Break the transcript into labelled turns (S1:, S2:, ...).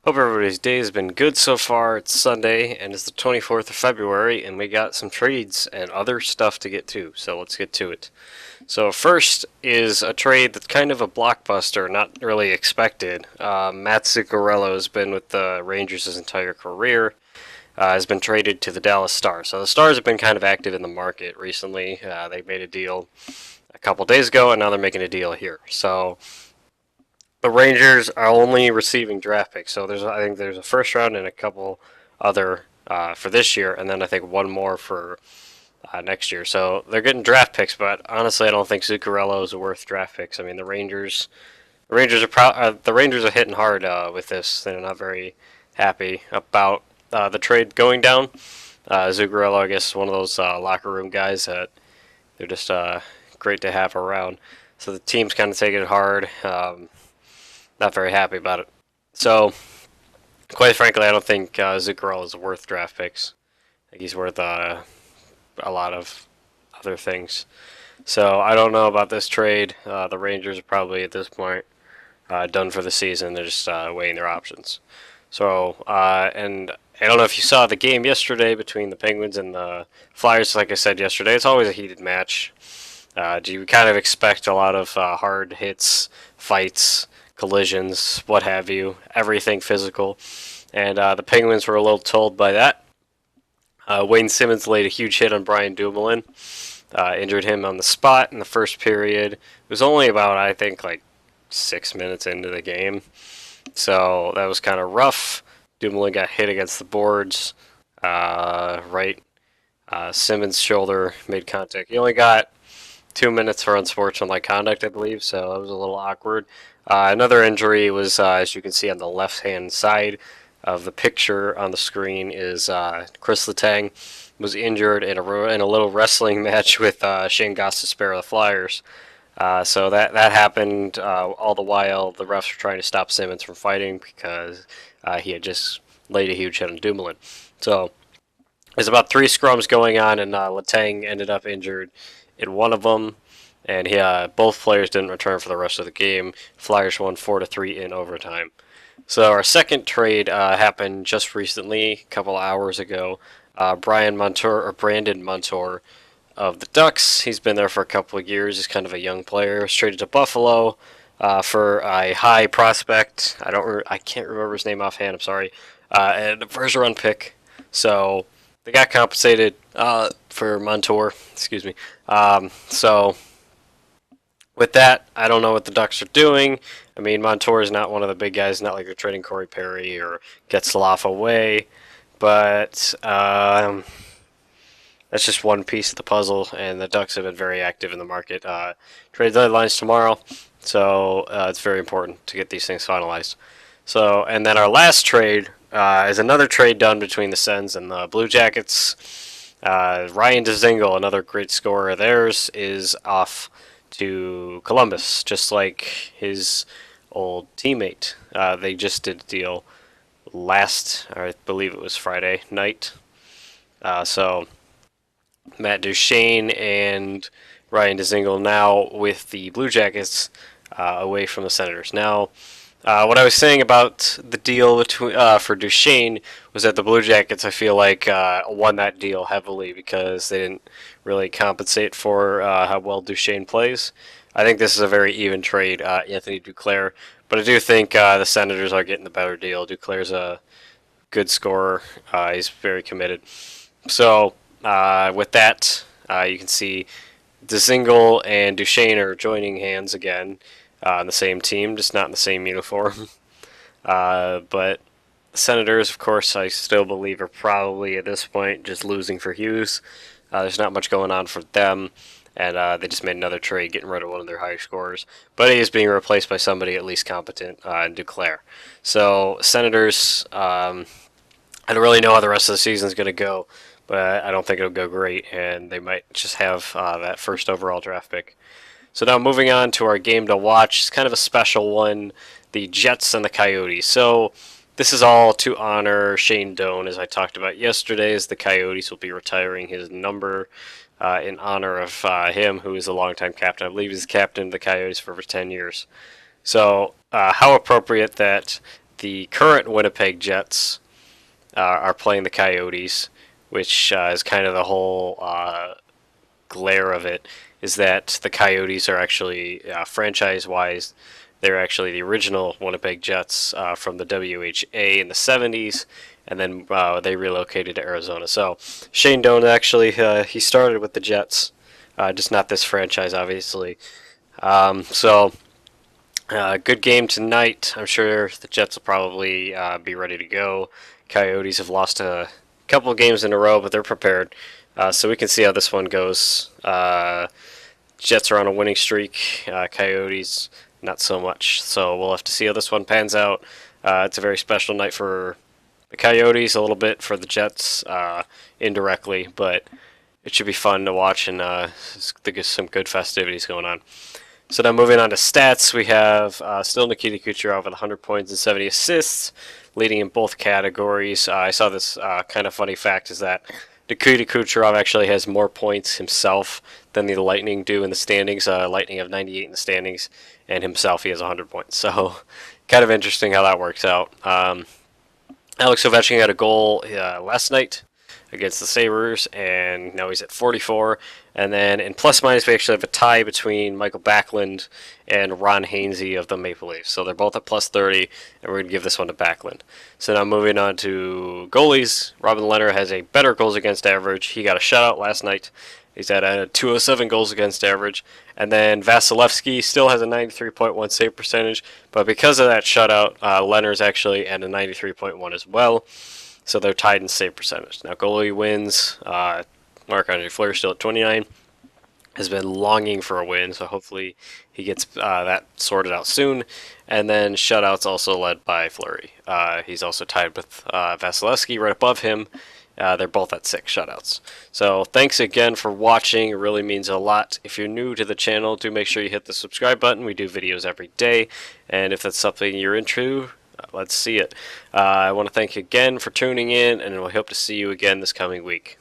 S1: Hope everybody's day has been good so far. It's Sunday and it's the 24th of February, and we got some trades and other stuff to get to, so let's get to it. So, first is a trade that's kind of a blockbuster, not really expected. Mats Zuccarello has been with the Rangers his entire career, has been traded to the Dallas Stars. So, the Stars have been kind of active in the market recently. They made a deal a couple days ago, and now they're making a deal here. So, the Rangers are only receiving draft picks. So I think there's a first round and a couple other for this year, and then I think one more for next year. So they're getting draft picks, but honestly, I don't think Zuccarello is worth draft picks. I mean, the Rangers are hitting hard with this. They're not very happy about the trade going down. Zuccarello, I guess, is one of those locker room guys that they're just great to have around. So the team's kind of taking it hard. Not very happy about it. So, quite frankly, I don't think Zuccarello is worth draft picks. I think he's worth a lot of other things. So, I don't know about this trade. The Rangers are probably at this point done for the season. They're just weighing their options. So, and I don't know if you saw the game yesterday between the Penguins and the Flyers. Like I said yesterday, it's always a heated match. Do you kind of expect a lot of hard hits, fights, collisions, what have you, everything physical. And the Penguins were a little told by that. Wayne Simmonds laid a huge hit on Brian Dumoulin, injured him on the spot in the first period. It was only about, I think, like 6 minutes into the game. So that was kind of rough. Dumoulin got hit against the boards, right. Simmonds' shoulder made contact. He only got 2 minutes for unsportsmanlike conduct, I believe, so that was a little awkward. Another injury was, as you can see on the left-hand side of the picture on the screen, is Kris Letang was injured in a little wrestling match with Shane Gostisbehere of the Flyers. So that happened all the while the refs were trying to stop Simmonds from fighting because he had just laid a huge hit on Dumoulin. So there's about 3 scrums going on, and Letang ended up injured in one of them. And both players didn't return for the rest of the game. Flyers won 4-3 in overtime. So our second trade happened just recently, a couple hours ago. Brandon Montour of the Ducks. He's been there for a couple of years. He's kind of a young player. He's traded to Buffalo for a high prospect. I can't remember his name offhand. I'm sorry. And a first round pick. So they got compensated for Montour. Excuse me. So with that, I don't know what the Ducks are doing. I mean, Montour is not one of the big guys. Not like they're trading Corey Perry or Getzlaf away. But that's just one piece of the puzzle, and the Ducks have been very active in the market. Trade deadline's tomorrow, so it's very important to get these things finalized. So, and then our last trade is another trade done between the Sens and the Blue Jackets. Ryan Dzingel, another great scorer of theirs, is off to Columbus, just like his old teammate. They just did a deal I believe it was Friday night. So Matt Duchene and Ryan Dzingel now with the Blue Jackets away from the Senators. Now, what I was saying about the deal for Duchene was that the Blue Jackets, I feel like, won that deal heavily because they didn't really compensate for how well Duchene plays. I think this is a very even trade, Anthony Duclair. But I do think the Senators are getting the better deal. Duclair's a good scorer. He's very committed. So with that, you can see Dzingel and Duchene are joining hands again on the same team, just not in the same uniform. But the Senators, of course, I still believe are probably at this point just losing for Hughes. There's not much going on for them. And they just made another trade, getting rid of one of their high scorers. But he is being replaced by somebody at least competent in Duclair. So, Senators, I don't really know how the rest of the season is going to go, but I don't think it'll go great, and they might just have that first overall draft pick. So now moving on to our game to watch. It's kind of a special one, the Jets and the Coyotes. So this is all to honor Shane Doan, as I talked about yesterday, as the Coyotes will be retiring his number in honor of him, who is a longtime captain. I believe he's captain of the Coyotes for over 10 years. So how appropriate that the current Winnipeg Jets are playing the Coyotes, which is kind of the whole glare of it, is that the Coyotes are actually, franchise-wise, they're actually the original Winnipeg Jets from the WHA in the 70s, and then they relocated to Arizona. So Shane Doan actually, he started with the Jets, just not this franchise, obviously. Good game tonight. I'm sure the Jets will probably be ready to go. Coyotes have lost a couple of games in a row, but they're prepared. So we can see how this one goes. Jets are on a winning streak. Coyotes, not so much. So we'll have to see how this one pans out. It's a very special night for the Coyotes, a little bit for the Jets, indirectly, but it should be fun to watch, and there's some good festivities going on. So now moving on to stats, we have still Nikita Kucherov with 100 points and 70 assists, leading in both categories. I saw this kind of funny fact is that Nikita Kucherov actually has more points himself than the Lightning do in the standings. Lightning have 98 in the standings, and himself he has 100 points. So kind of interesting how that works out. Alex Ovechkin had a goal last night against the Sabres, and now he's at 44. And then in plus minus, we actually have a tie between Michael Backlund and Ron Hainsey of the Maple Leafs. So they're both at plus 30, and we're going to give this one to Backlund. So now moving on to goalies, Robin Lehner has a better goals against average. He got a shutout last night. He's at a 207 goals against average. And then Vasilevsky still has a 93.1 save percentage, but because of that shutout, Lehner's actually at a 93.1 as well. So they're tied in save percentage. Now goalie wins. Marc-Andre Fleury still at 29. Has been longing for a win, so hopefully he gets that sorted out soon. And then shutouts also led by Fleury. He's also tied with Vasilevsky right above him. They're both at 6 shutouts. So thanks again for watching. It really means a lot. If you're new to the channel, do make sure you hit the subscribe button. We do videos every day. And if that's something you're into, let's see it. I want to thank you again for tuning in, and we hope to see you again this coming week.